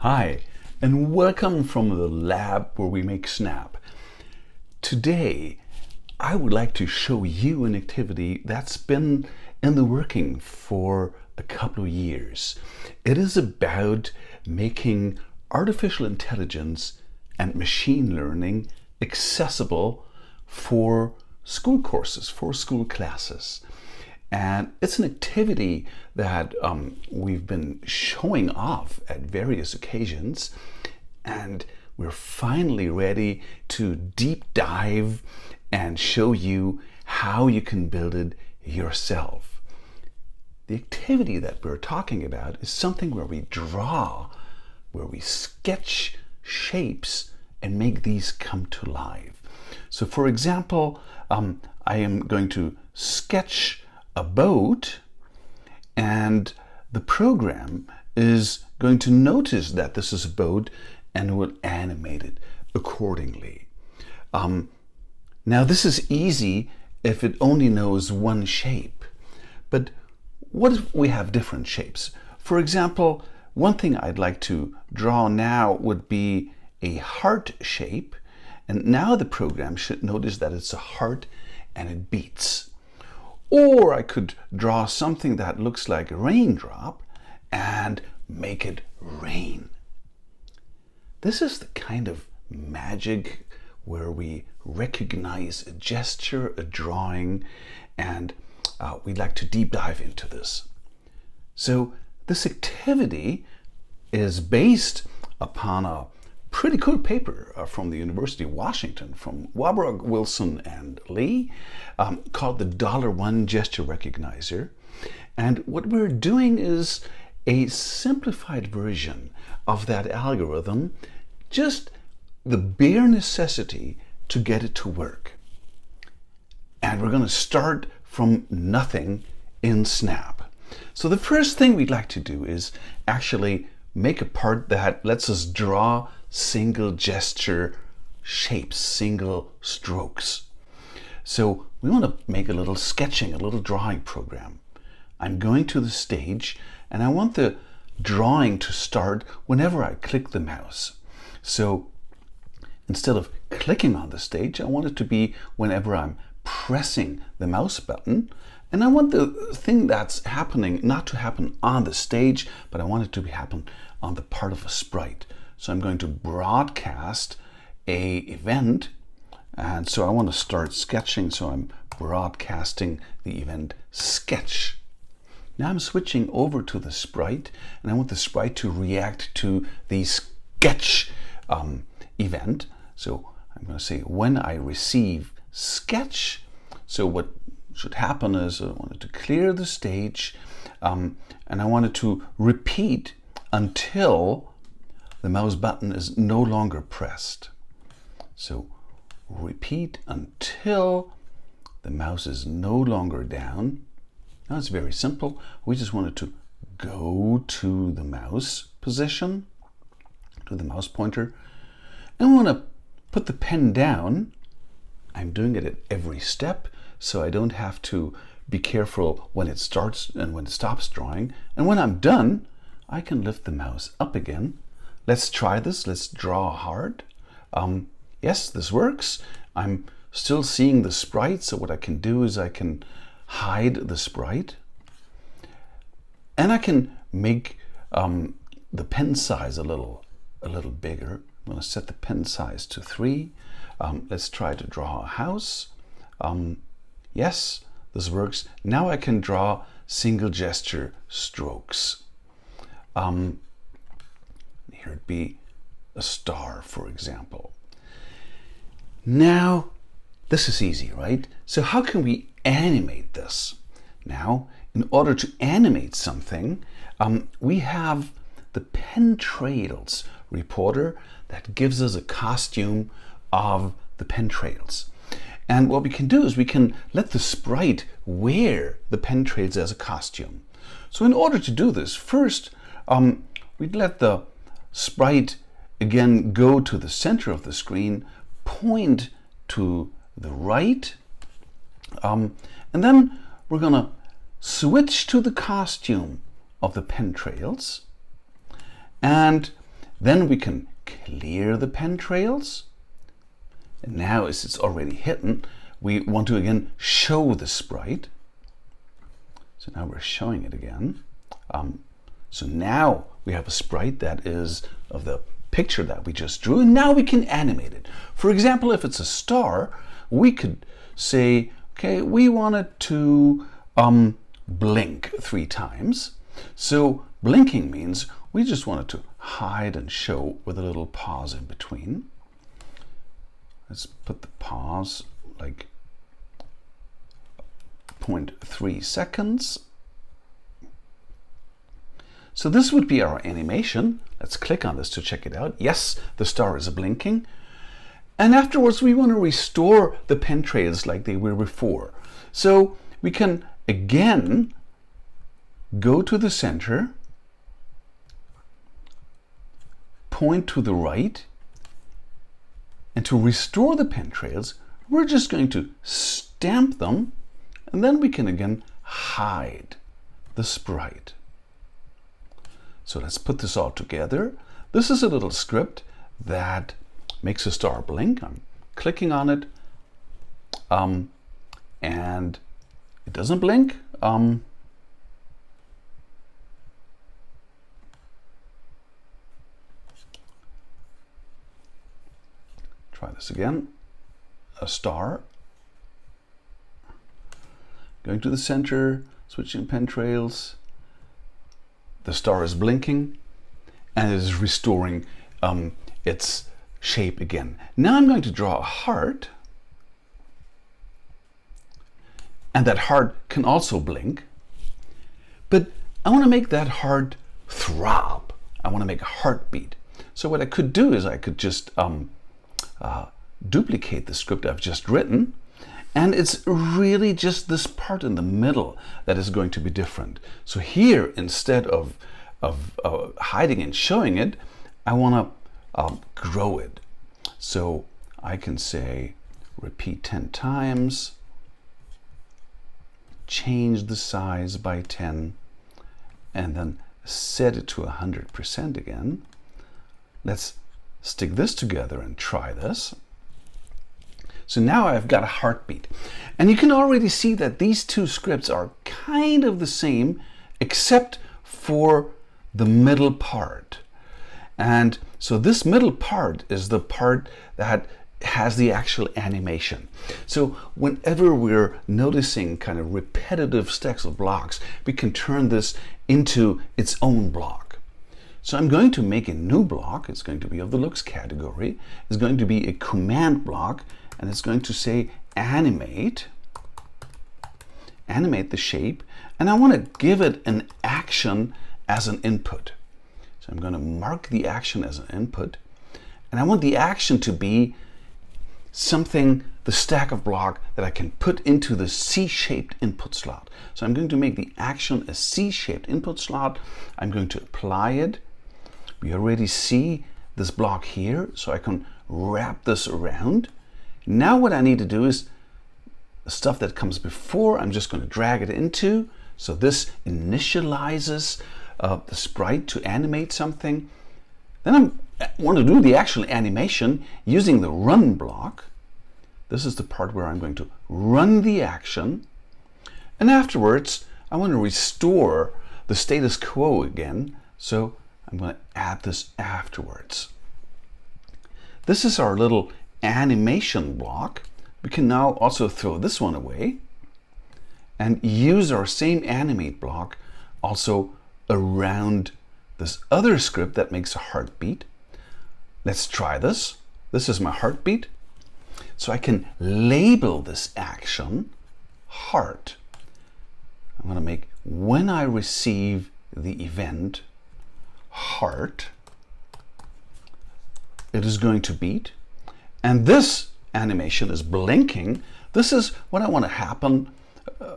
Hi, and welcome from the lab where we make Snap. Today, I would like to show you an activity that's been in the working for a couple of years. It is about making artificial intelligence and machine learning accessible for school courses, for school classes. And it's an activity that we've been showing off at various occasions, and we're finally ready to deep dive and show you how you can build it yourself. The activity that we're talking about is something where we draw, where we sketch shapes and make these come to life. So for example, I am going to sketch a boat, and the program is going to notice that this is a boat and will animate it accordingly. Now this is easy if it only knows one shape, but what if we have different shapes? For example, one thing I'd like to draw now would be a heart shape, and now the program should notice that it's a heart and it beats. Or I could draw something that looks like a raindrop and make it rain. This is the kind of magic where we recognize a gesture, a drawing, and we'd like to deep dive into this. So this activity is based upon a pretty cool paper from the University of Washington, from Warburg, Wilson, and Lee, called the $1 gesture recognizer. And what we're doing is a simplified version of that algorithm, just the bare necessity to get it to work. And we're going to start from nothing in Snap. So the first thing we'd like to do is actually make a part that lets us draw single gesture shapes, single strokes. So we want to make a little sketching, a little drawing program. I'm going to the stage and I want the drawing to start whenever I click the mouse. So instead of clicking on the stage, I want it to be whenever I'm pressing the mouse button. And I want the thing that's happening not to happen on the stage, but I want it to happen on the part of a sprite. So I'm going to broadcast a event, and so I want to start sketching, so I'm broadcasting the event sketch. Now I'm switching over to the sprite, and I want the sprite to react to the sketch event. So I'm going to say when I receive sketch. So what should happen is I want it to clear the stage, and I want it to repeat until the mouse button is no longer pressed. So repeat until the mouse is no longer down. Now it's very simple. We just want it to go to the mouse position, to the mouse pointer, and we want to put the pen down. I'm doing it at every step, so I don't have to be careful when it starts and when it stops drawing. And when I'm done, I can lift the mouse up again. Let's try this. Let's draw a heart. Yes, this works. I'm still seeing the sprite, so what I can do is I can hide the sprite. And I can make the pen size a little bigger. I'm going to set the pen size to 3. Let's try to draw a house. Yes, this works. Now I can draw single gesture strokes. Here it'd be a star, for example. Now, this is easy, right? So how can we animate this? Now, in order to animate something, we have the pen trails reporter that gives us a costume of the pen trails. And what we can do is we can let the sprite wear the pen trails as a costume. So in order to do this, first, we'd let the sprite again go to the center of the screen, point to the right, and then we're going to switch to the costume of the pen trails, and Then we can clear the pen trails. And now, as it's already hidden, we want to again show the sprite. So now we're showing it again. So now we have a sprite that is of the picture that we just drew, and now we can animate it. For example, if it's a star, we could say, okay, we want it to blink 3 times. So blinking means we just want it to hide and show with a little pause in between. Let's put the pause like 0.3 seconds. So this would be our animation. Let's click on this to check it out. Yes, the star is blinking. And afterwards, we want to restore the pen trails like they were before. So we can again go to the center, point to the right, and to restore the pen trails, we're just going to stamp them, and then we can again hide the sprite. So let's put this all together. This is a little script that makes a star blink. I'm clicking on it, and it doesn't blink. Try this again. A star. Going to the center, switching pen trails. The star is blinking, and it is restoring its shape again. Now I'm going to draw a heart, and that heart can also blink, but I want to make that heart throb. I want to make a heartbeat. So what I could do is I could just duplicate the script I've just written, and it's really just this part in the middle that is going to be different. So here, instead of hiding and showing it, I want to grow it. So I can say repeat 10 times, change the size by 10, and then set it to 100% again. Let's stick this together and try this. So now I've got a heartbeat. And you can already see that these two scripts are kind of the same, except for the middle part. And so this middle part is the part that has the actual animation. So whenever we're noticing kind of repetitive stacks of blocks, we can turn this into its own block. So I'm going to make a new block. It's going to be of the looks category. It's going to be a command block, and it's going to say animate the shape, and I want to give it an action as an input. So I'm going to mark the action as an input, and I want the action to be something, the stack of block that I can put into the C-shaped input slot. So I'm going to make the action a C-shaped input slot. I'm going to apply it. We already see this block here, so I can wrap this around. Now what I need to do is the stuff that comes before, I'm just going to drag it into. So this initializes the sprite to animate something. Then I want to do the actual animation using the run block. This is the part where I'm going to run the action. And afterwards, I want to restore the status quo again. So I'm going to add this afterwards. This is our little animation block. We can now also throw this one away and use our same animate block also around this other script that makes a heartbeat. Let's try this. This is my heartbeat. So I can label this action heart. I'm going to make when I receive the event heart, it is going to beat. And this animation is blinking. This is what I want to happen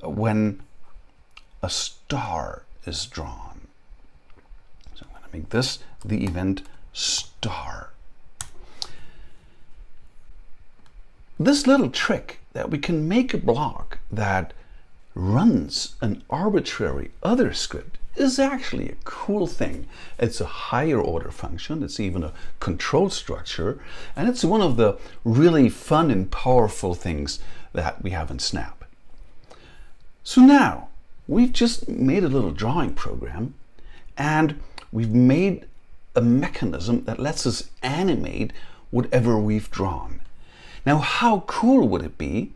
when a star is drawn. So I'm going to make this the event star. This little trick that we can make a block that runs an arbitrary other script is actually a cool thing. It's a higher order function, it's even a control structure, and it's one of the really fun and powerful things that we have in Snap. So now, we've just made a little drawing program, and we've made a mechanism that lets us animate whatever we've drawn. Now, how cool would it be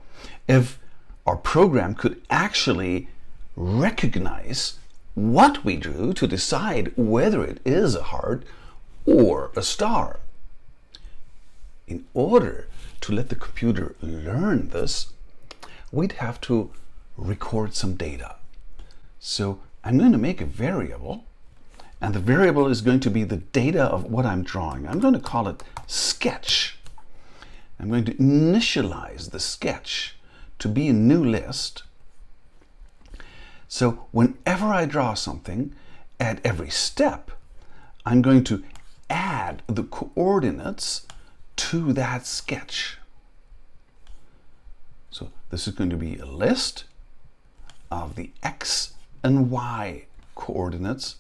if our program could actually recognize what we drew to decide whether it is a heart or a star? In order to let the computer learn this, we'd have to record some data. So I'm going to make a variable, and the variable is going to be the data of what I'm drawing. I'm going to call it sketch. I'm going to initialize the sketch to be a new list. So whenever I draw something, at every step, I'm going to add the coordinates to that sketch. So this is going to be a list of the X and Y coordinates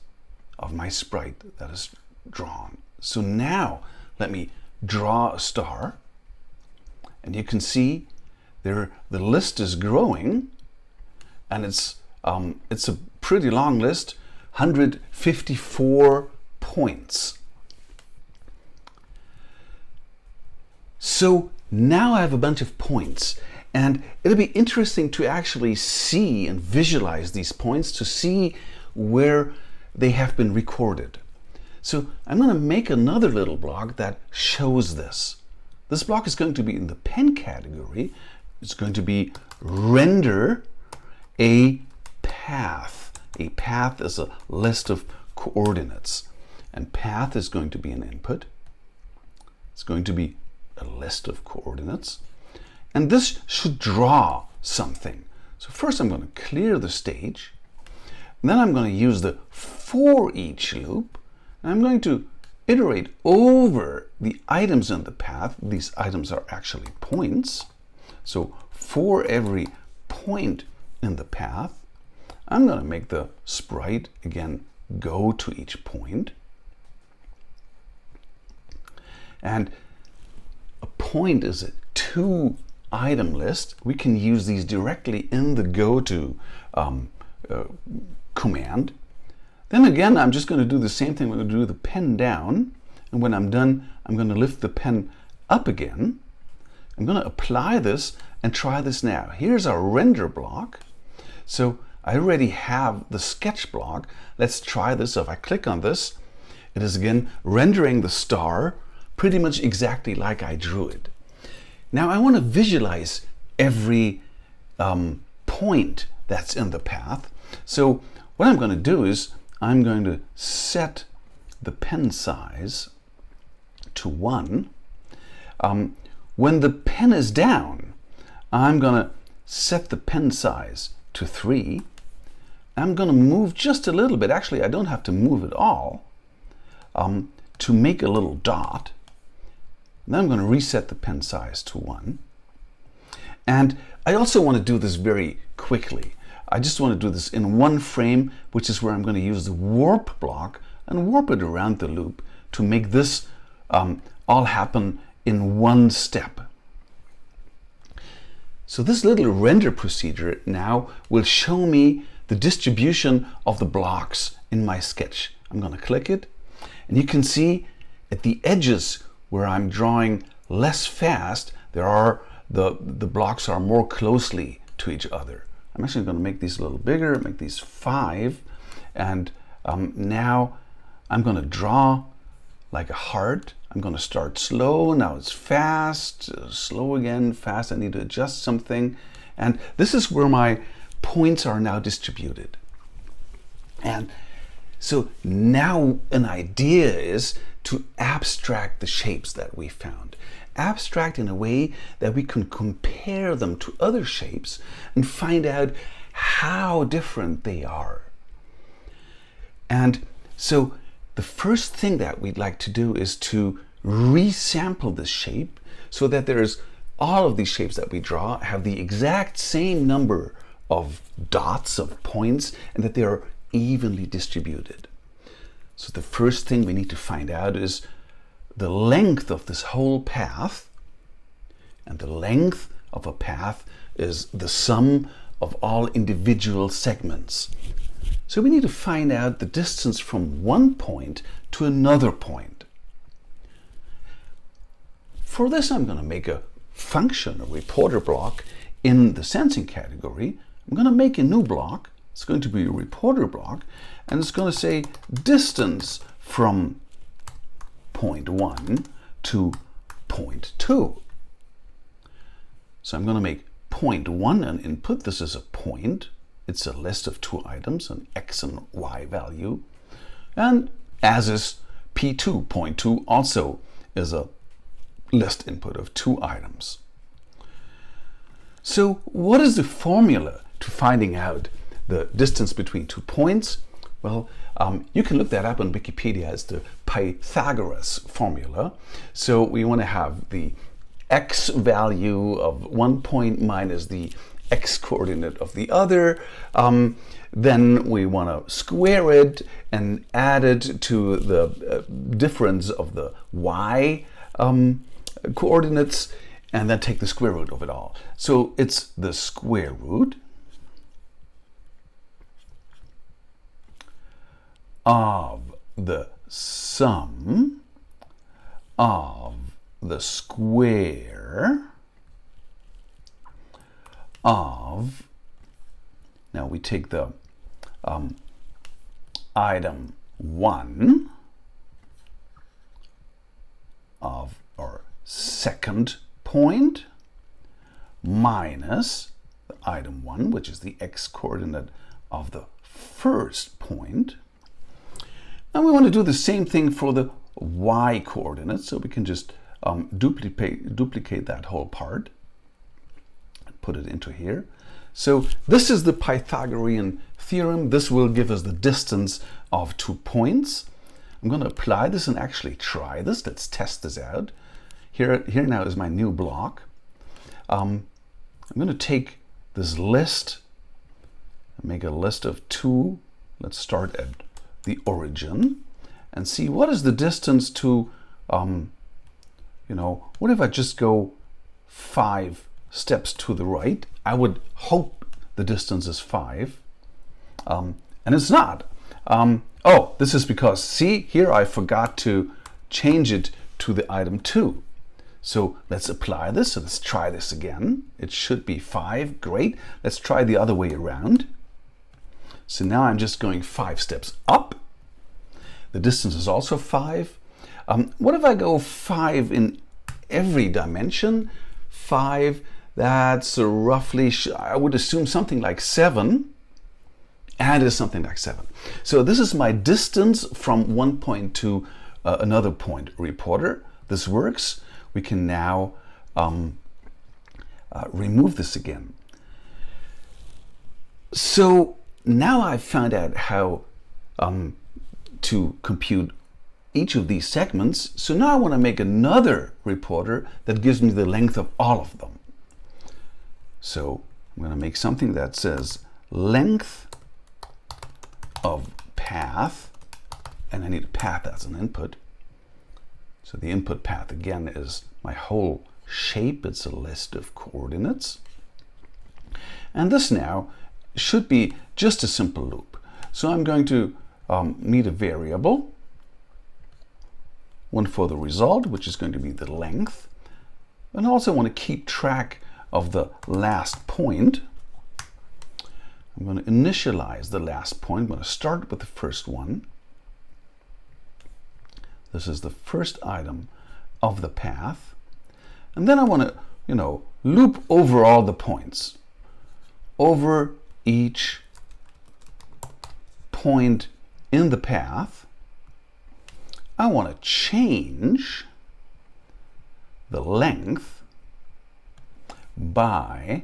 of my sprite that is drawn. So now let me draw a star, and you can see there the list is growing, and it's a pretty long list, 154 points. So now I have a bunch of points, and it'll be interesting to actually see and visualize these points to see where they have been recorded. So I'm going to make another little block that shows this. This block is going to be in the pen category. It's going to be render a path. A path is a list of coordinates, and path is going to be an input. It's going to be a list of coordinates, and this should draw something. So first I'm going to clear the stage, and then I'm going to use the for each loop, and I'm going to iterate over the items in the path. These items are actually points. So for every point in the path, I'm going to make the sprite again go to each point. And a point is a 2-item list. We can use these directly in the go to command. Then again, I'm just going to do the same thing. We're going to do the pen down, and when I'm done, I'm going to lift the pen up again. I'm going to apply this and try this now. Here's our render block. So I already have the sketch block. Let's try this. So if I click on this, it is again rendering the star pretty much exactly like I drew it. Now I want to visualize every point that's in the path. So what I'm going to do is I'm going to set the pen size to 1. When the pen is down, I'm going to set the pen size to 3. I'm going to move just a little bit. Actually, I don't have to move it all to make a little dot. Then I'm going to reset the pen size to 1. And I also want to do this very quickly. I just want to do this in one frame, which is where I'm going to use the warp block and warp it around the loop to make this all happen in one step. So this little render procedure now will show me the distribution of the blocks in my sketch. I'm going to click it, and you can see at the edges where I'm drawing less fast, there are the blocks are more closely to each other. I'm actually going to make these a little bigger, make these 5, and now I'm going to draw like a heart. I'm going to start slow, now it's fast, slow again, fast. I need to adjust something, and this is where my points are now distributed. And so now an idea is to abstract the shapes that we found. Abstract in a way that we can compare them to other shapes and find out how different they are. And so the first thing that we'd like to do is to resample this shape so that there's all of these shapes that we draw have the exact same number of dots, of points, and that they are evenly distributed. So the first thing we need to find out is the length of this whole path. And the length of a path is the sum of all individual segments. So we need to find out the distance from one point to another point. For this, I'm going to make a function, a reporter block in the sensing category. I'm going to make a new block. It's going to be a reporter block, and it's going to say distance from point 1 to point 2. So I'm going to make point 1 an input. This is a point. It's a list of 2 items, an x and y value. And as is p2, point 2 also is a list input of 2 items. So what is the formula to finding out the distance between 2 points? Well, you can look that up on Wikipedia as the Pythagoras formula. So we want to have the x value of one point minus the x coordinate of the other. Then we want to square it and add it to the difference of the y coordinates, and then take the square root of it all. So it's the square root of the sum of the square of, now we take the item 1 of our second point minus the item 1, which is the x coordinate of the first point. And we want to do the same thing for the y coordinates, so we can just duplicate that whole part and put it into here. So this is the Pythagorean theorem. This will give us the distance of 2 points. I'm going to apply this and actually try this. Let's test this out. Here now is my new block. I'm going to take this list and make a list of 2. Let's start at the origin and see what is the distance to, what if I just go 5 steps to the right? I would hope the distance is 5, and it's not. Oh, this is because, see, here I forgot to change it to the item 2. So let's apply this. So let's try this again. It should be 5. Great. Let's try the other way around. So now I'm just going 5 steps up. The distance is also 5. What if I go 5 in every dimension? 5, that's roughly, I would assume something like 7. And it is something like 7. So this is my distance from one point to another point reporter. This works. We can now remove this again. So now I've found out how to compute each of these segments. So now I want to make another reporter that gives me the length of all of them. So I'm going to make something that says length of path, and I need a path as an input. So the input path again is my whole shape. It's a list of coordinates. And this now should be just a simple loop. So I'm going to meet a variable, one for the result, which is going to be the length. And I also want to keep track of the last point. I'm going to initialize the last point. I'm going to start with the first one. This is the first item of the path. And then I want to, loop over all the points. Over each point in the path, I want to change the length by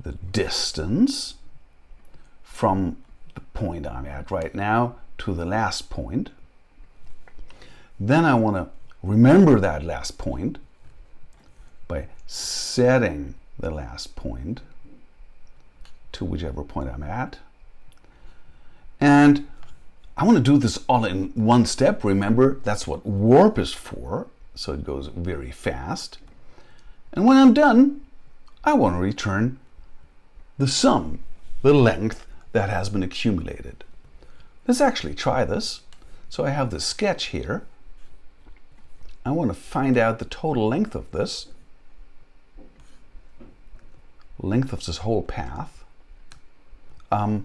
the distance from the point I'm at right now to the last point. Then I want to remember that last point by setting the last point to whichever point I'm at. And I want to do this all in one step. Remember, that's what warp is for. So it goes very fast. And when I'm done, I want to return the sum, the length that has been accumulated. Let's actually try this. So I have the sketch here. I want to find out the total length of this. Length of this whole path. And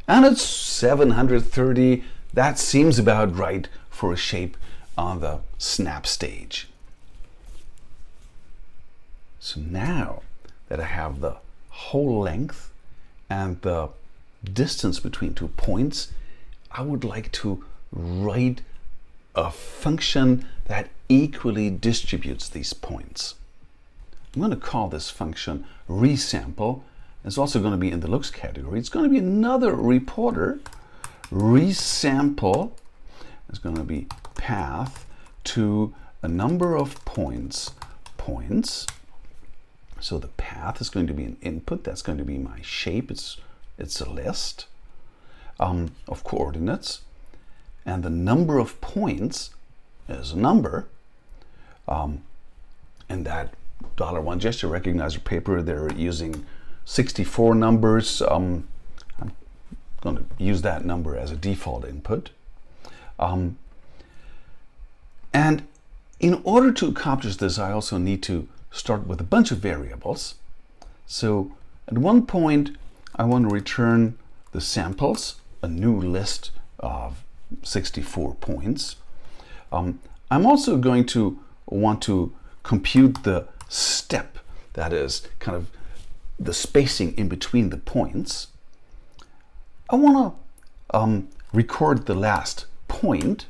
it's 730. That seems about right for a shape on the snap stage. So now that I have the whole length and the distance between 2 points, I would like to write a function that equally distributes these points. I'm going to call this function resample. It's also going to be in the looks category. It's going to be another reporter. Resample is going to be path to a number of points. So the path is going to be an input. That's going to be my shape. It's a list of coordinates. And the number of points is a number. In that $1 gesture recognizer paper, they're using 64 numbers. I'm going to use that number as a default input. And in order to accomplish this, I also need to start with a bunch of variables. So at one point, I want to return the samples, a new list of 64 points. I'm also going to want to compute the step, that is kind of the spacing in between the points. I want to record the last point.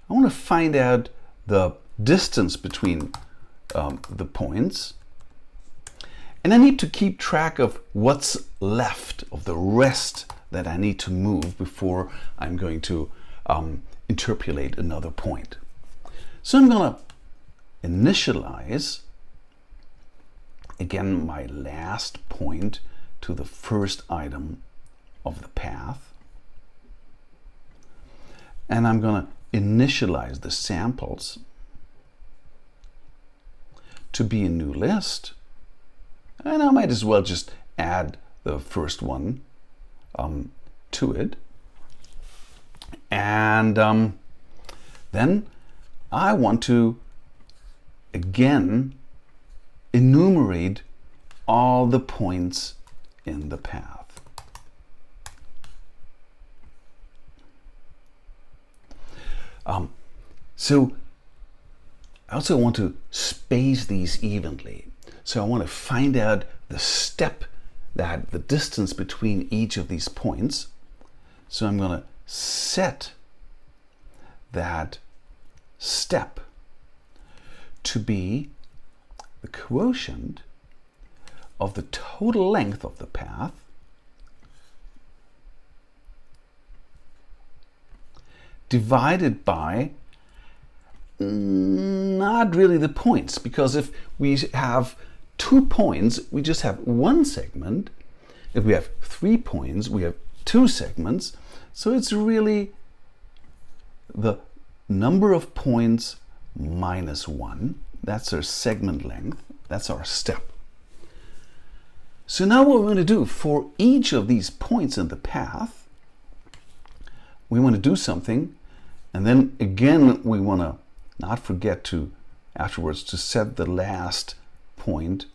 I want to find out the distance between the points. And I need to keep track of what's left of the rest that I need to move before I'm going to interpolate another point. So I'm going to initialize again my last point to the first item of the path. And I'm going to initialize the samples to be a new list. And I might as well just add the first one to it. And then I want to again enumerate all the points in the path. So I also want to space these evenly. So I want to find out the step, that the distance between each of these points. So I'm going to set that step to be the quotient of the total length of the path divided by not really the points, because if we have 2 points, we just have one segment. If we have 3 points, we have 2 segments. So it's really the number of points minus 1. That's our segment length. That's our step. So now what we're going to do for each of these points in the path, we want to do something, and then again we want to not forget to afterwards to set the last point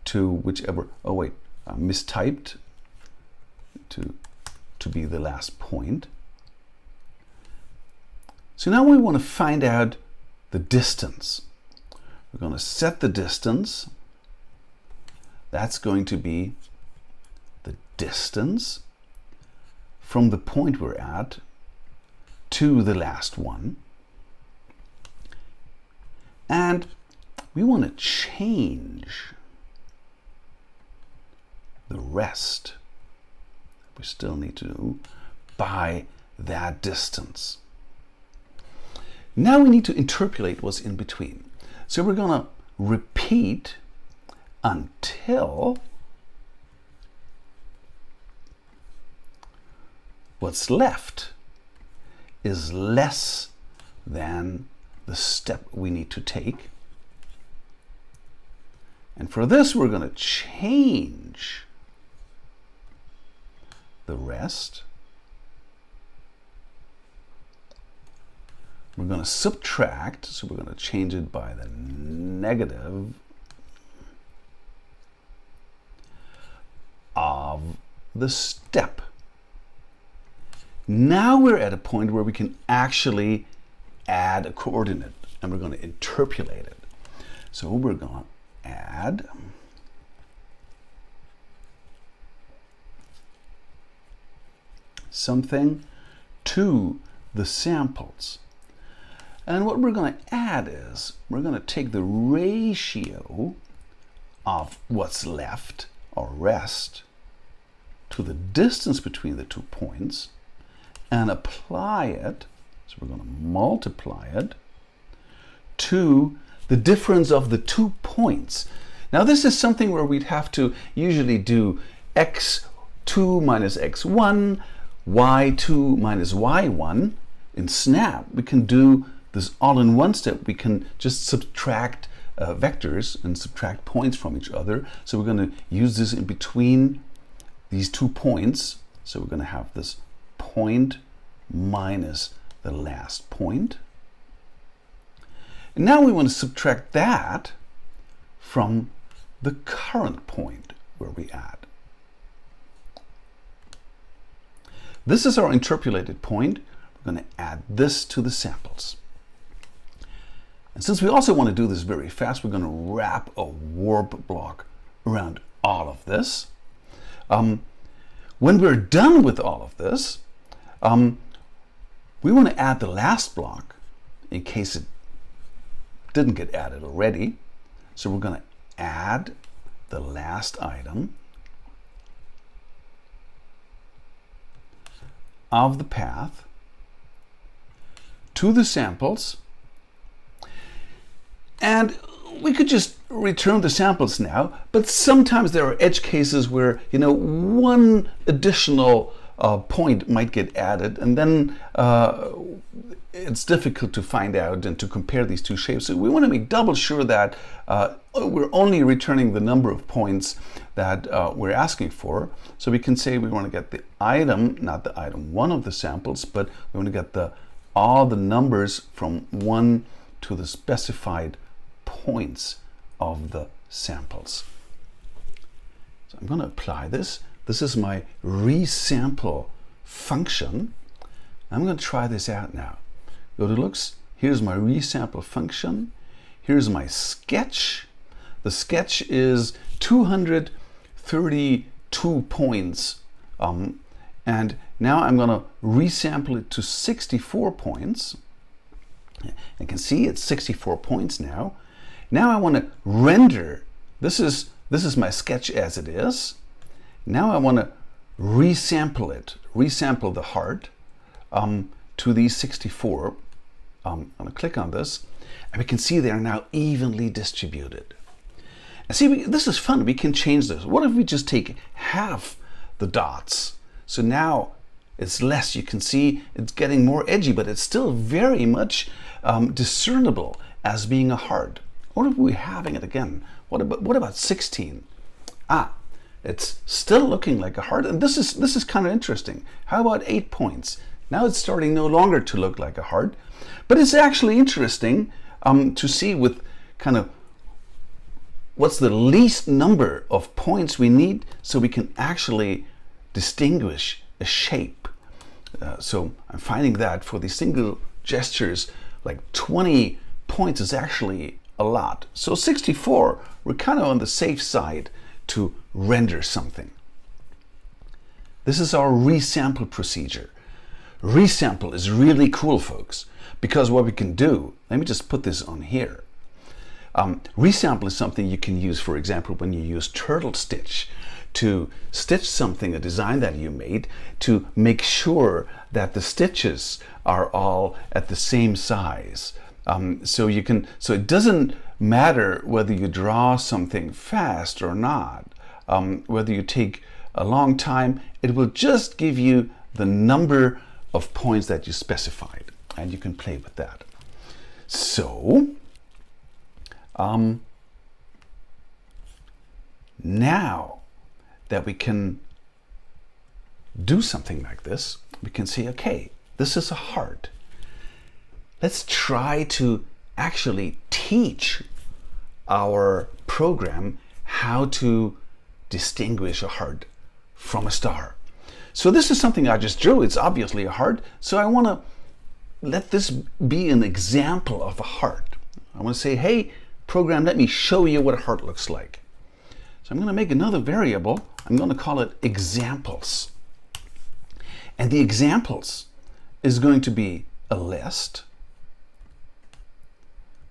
to whichever, oh wait, I mistyped to be the last point. So now we want to find out the distance. We're going to set the distance. That's going to be the distance from the point we're at to the last one. And we want to change the rest, we still need to do, by that distance. Now we need to interpolate what's in between. So we're going to repeat until what's left is less than the step we need to take. And for this, we're going to change the rest. We're going to subtract, so we're going to change it by the negative of the step. Now we're at a point where we can actually add a coordinate, and we're going to interpolate it. So we're going to add something to the samples. And what we're going to add is we're going to take the ratio of what's left, or rest, to the distance between the 2 points and apply it, so we're going to multiply it, to the difference of the 2 points. Now this is something where we'd have to usually do x2 minus x1, y2 minus y1. In Snap, we can do this all in one step. We can just subtract vectors and subtract points from each other. So we're going to use this in between these 2 points. So we're going to have this point minus the last point. And now we want to subtract that from the current point where we add. This is our interpolated point. We're going to add this to the samples. And since we also want to do this very fast, we're going to wrap a warp block around all of this. When we're done with all of this, we want to add the last block in case it didn't get added already. So we're going to add the last item of the path to the samples. And we could just return the samples now, but sometimes there are edge cases where, you know, one additional point might get added, and then it's difficult to find out and to compare these two shapes. So we want to make double sure that we're only returning the number of points that we're asking for. So we can say we want to get the item, not the item 1 of the samples, but we want to get all the numbers from 1 to the specified points of the samples. So I'm going to apply this. This is my resample function. I'm going to try this out now. Go to looks. Here's my resample function. Here's my sketch. The sketch is 232 points. And now I'm going to resample it to 64 points. You can see it's 64 points now. Now I want to render. This is my sketch as it is. Now I want to resample it, resample the heart to these 64. I'm going to click on this, and we can see they are now evenly distributed. And see, this is fun. We can change this. What if we just take half the dots? So now it's less. You can see it's getting more edgy, but it's still very much discernible as being a heart. What if we're having it again? What about 16? It's still looking like a heart, and this is kind of interesting. How about 8 points? Now it's starting no longer to look like a heart, but it's actually interesting to see with kind of what's the least number of points we need so we can actually distinguish a shape. So I'm finding that for these single gestures, like 20 points is actually a lot. So 64, we're kind of on the safe side to render something. This is our resample procedure. Resample is really cool, folks, because what we can do, let me just put this on here. Resample is something you can use, for example, when you use turtle stitch to stitch something, a design that you made, to make sure that the stitches are all at the same size. So it doesn't matter whether you draw something fast or not, whether you take a long time, it will just give you the number of points that you specified, and you can play with that. So now that we can do something like this, we can say, okay, this is a heart. Let's try to actually teach our program how to distinguish a heart from a star. So this is something I just drew. It's obviously a heart. So I want to let this be an example of a heart. I want to say, hey, program, let me show you what a heart looks like. So I'm going to make another variable. I'm going to call it examples. And the examples is going to be a list.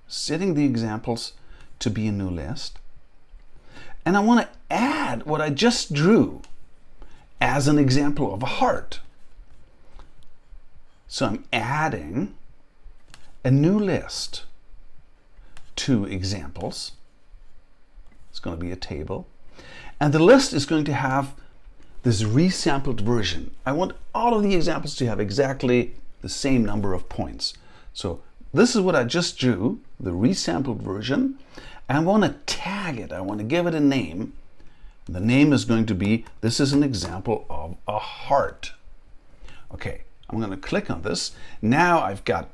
Setting the examples to be a new list. And I want to add what I just drew as an example of a heart. So I'm adding a new list to examples. It's going to be a table. And the list is going to have this resampled version. I want all of the examples to have exactly the same number of points. So this is what I just drew, the resampled version. And I want to tag it. I want to give it a name. The name is going to be, this is an example of a heart. Okay, I'm going to click on this. Now I've got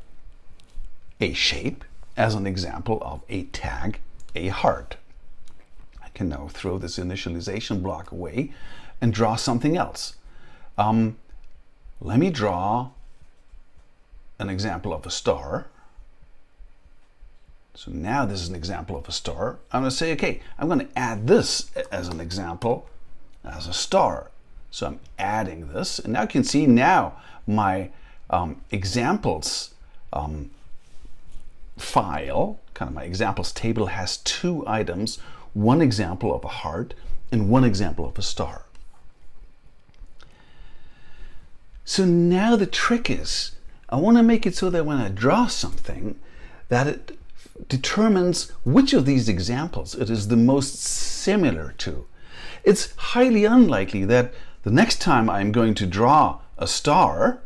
a shape as an example of a tag, a heart. I can now throw this initialization block away and draw something else. Let me draw an example of a star. So now this is an example of a star. I'm going to say, okay, I'm going to add this as an example as a star. So I'm adding this, and now you can see now my examples file, kind of my examples table, has two items, one example of a heart and one example of a star. So now the trick is, I want to make it so that when I draw something, that it determines which of these examples it is the most similar to. It's highly unlikely that the next time I'm going to draw a star,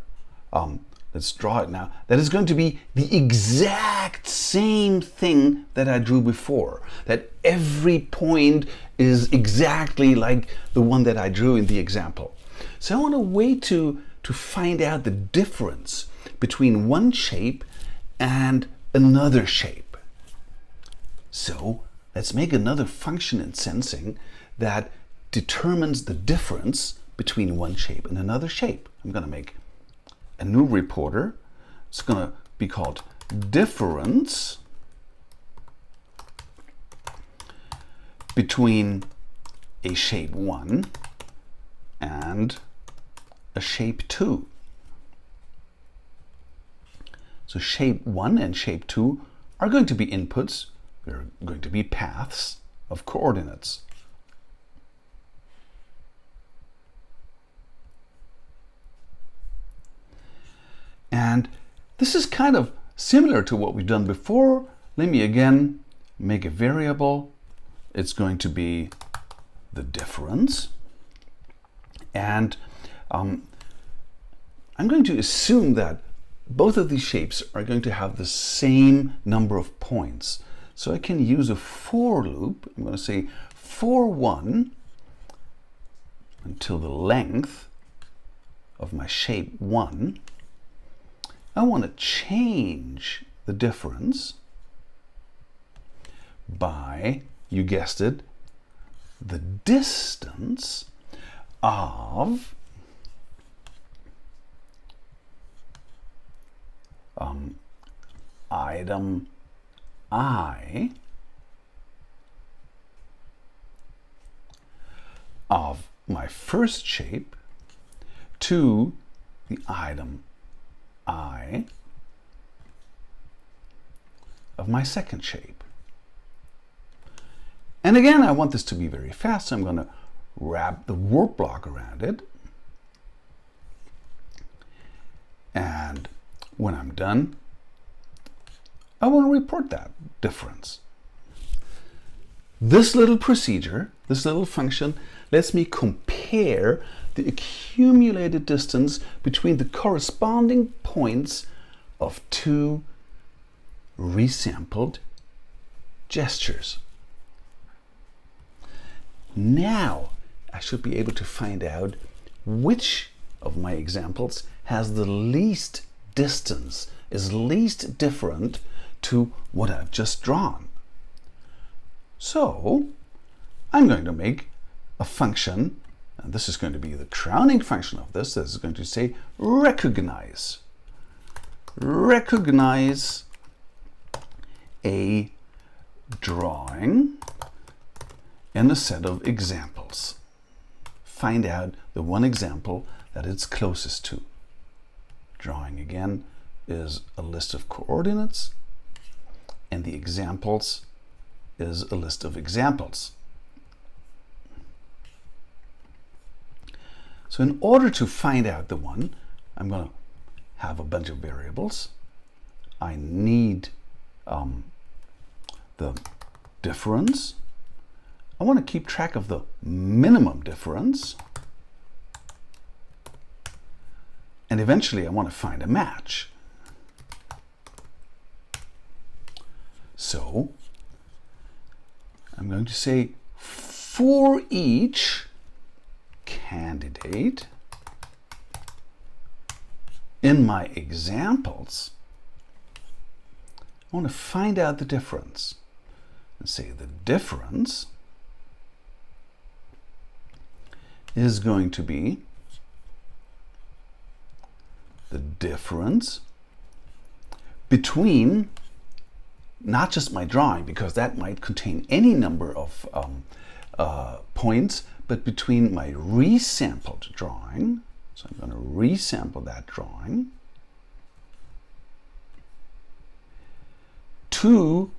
let's draw it now, that is going to be the exact same thing that I drew before, that every point is exactly like the one that I drew in the example. So I want a way to find out the difference between one shape and another shape. So let's make another function in sensing that determines the difference between one shape and another shape. I'm going to make a new reporter. It's going to be called difference between a shape 1 and a shape 2. So shape 1 and shape 2 are going to be inputs. They're going to be paths of coordinates. And this is kind of similar to what we've done before. Let me again make a variable. It's going to be the difference. And I'm going to assume that both of these shapes are going to have the same number of points. So I can use a for loop. I'm going to say for 1 until the length of my shape 1. I want to change the difference by, you guessed it, the distance of item I of my first shape to the item I of my second shape. And again, I want this to be very fast, so I'm going to wrap the warp block around it. And when I'm done, I want to report that difference. This little procedure, this little function, lets me compare the accumulated distance between the corresponding points of two resampled gestures. Now I should be able to find out which of my examples has the least distance, is least different to what I've just drawn. So I'm going to make a function, and this is going to be the crowning function of this. This is going to say recognize. Recognize a drawing in a set of examples. Find out the one example that it's closest to. Drawing again is a list of coordinates, and the examples is a list of examples. So in order to find out the one, I'm going to have a bunch of variables. I need the difference. I want to keep track of the minimum difference. And eventually I want to find a match. So I'm going to say for each candidate in my examples, I want to find out the difference. And say the difference is going to be the difference between not just my drawing, because that might contain any number of points, but between my resampled drawing. So I'm going to resample that drawing to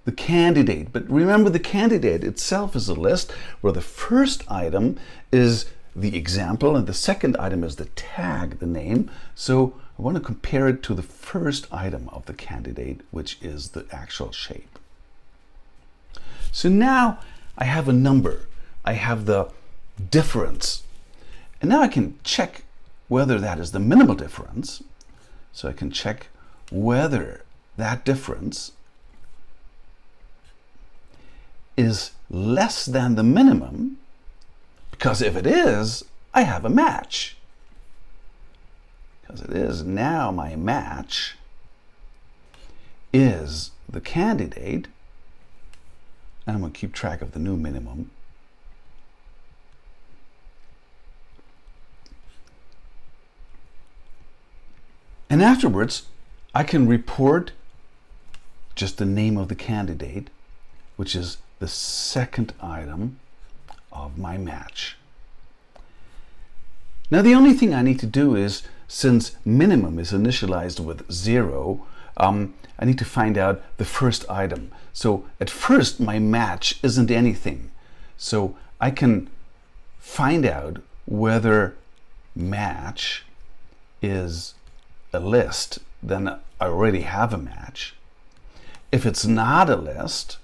the candidate. But remember, the candidate itself is a list where the first item is the example and the second item is the tag, the name. So I want to compare it to the first item of the candidate, which is the actual shape. So now I have a number. I have the difference. And now I can check whether that is the minimal difference. So I can check whether that difference is less than the minimum, because if it is, I have a match. Because it is, now my match is the candidate, and I'm going to keep track of the new minimum. And afterwards, I can report just the name of the candidate, which is the second item of my match. Now the only thing I need to do is, since minimum is initialized with 0, I need to find out the first item. So at first my match isn't anything. So I can find out whether match is a list, then I already have a match. If it's not a list,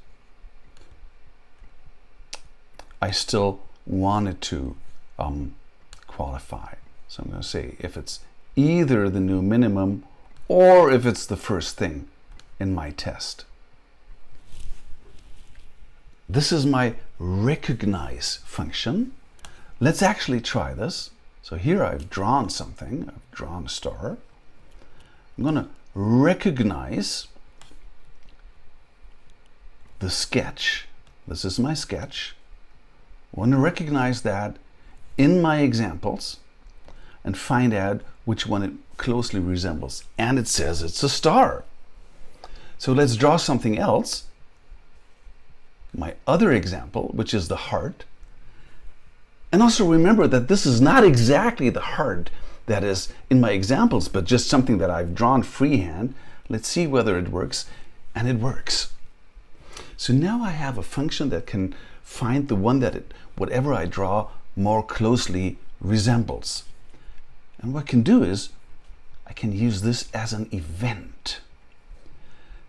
I still wanted to qualify. So I'm going to say if it's either the new minimum or if it's the first thing in my test. This is my recognize function. Let's actually try this. So here I've drawn something. I've drawn a star. I'm going to recognize the sketch. This is my sketch. I want to recognize that in my examples and find out which one it closely resembles. And it says it's a star. So let's draw something else. My other example, which is the heart. And also remember that this is not exactly the heart that is in my examples, but just something that I've drawn freehand. Let's see whether it works. And it works. So now I have a function that can find the one that whatever I draw more closely resembles. And what I can do is I can use this as an event.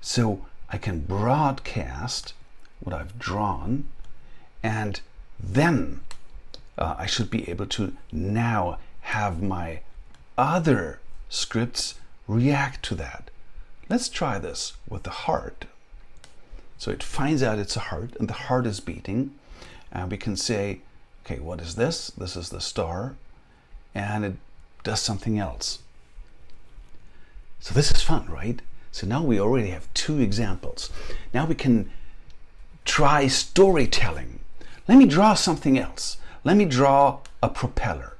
So I can broadcast what I've drawn, and then I should be able to now have my other scripts react to that. Let's try this with the heart. So it finds out it's a heart, and the heart is beating. And we can say, okay, what is this? This is the star. And it does something else. So this is fun, right? So now we already have 2 examples. Now we can try storytelling. Let me draw something else. Let me draw a propeller.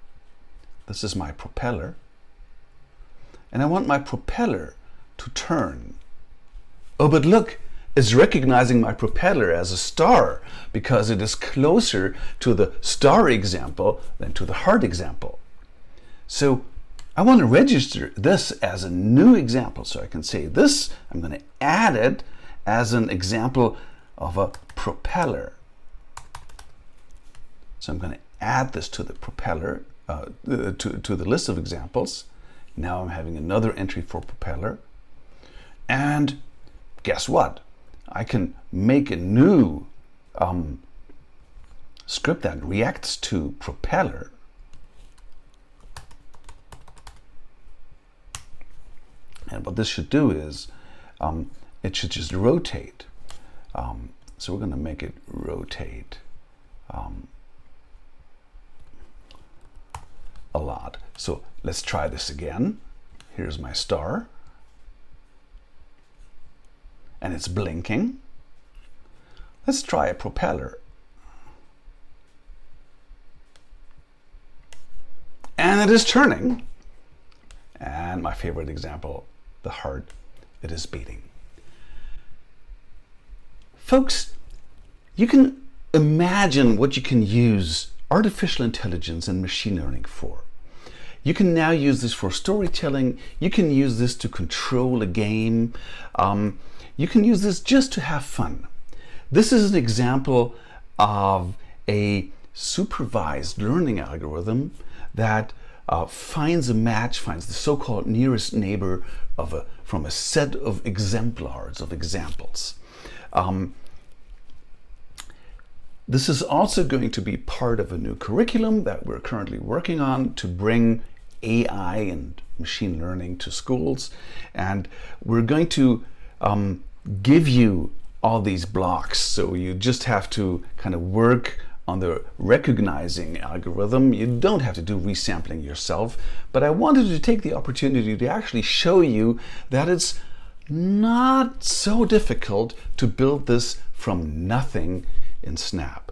This is my propeller. And I want my propeller to turn. Oh, but look, it's recognizing my propeller as a star because it is closer to the star example than to the heart example. So I want to register this as a new example. So I can say this, I'm going to add it as an example of a propeller. So I'm going to add this to the propeller, to the list of examples. Now I'm having another entry for propeller. And guess what? I can make a new script that reacts to propeller. And what this should do is, it should just rotate. So we're going to make it rotate a lot. So let's try this again. Here's my star. And it's blinking. Let's try a propeller. And it is turning. And my favorite example, the heart, it is beating. Folks, you can imagine what you can use artificial intelligence and machine learning for. You can now use this for storytelling. You can use this to control a game. You can use this just to have fun. This is an example of a supervised learning algorithm that finds a match, finds the so-called nearest neighbor from a set of exemplars, of examples. This is also going to be part of a new curriculum that we're currently working on to bring AI and machine learning to schools. And we're going to give you all these blocks. So you just have to kind of work on the recognizing algorithm. You don't have to do resampling yourself, but I wanted to take the opportunity to actually show you that it's not so difficult to build this from nothing in Snap.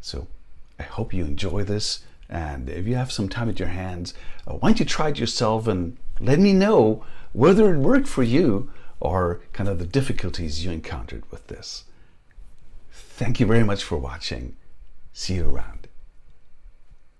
So I hope you enjoy this, and if you have some time at your hands, why don't you try it yourself and let me know whether it worked for you or kind of the difficulties you encountered with this. Thank you very much for watching. See you around.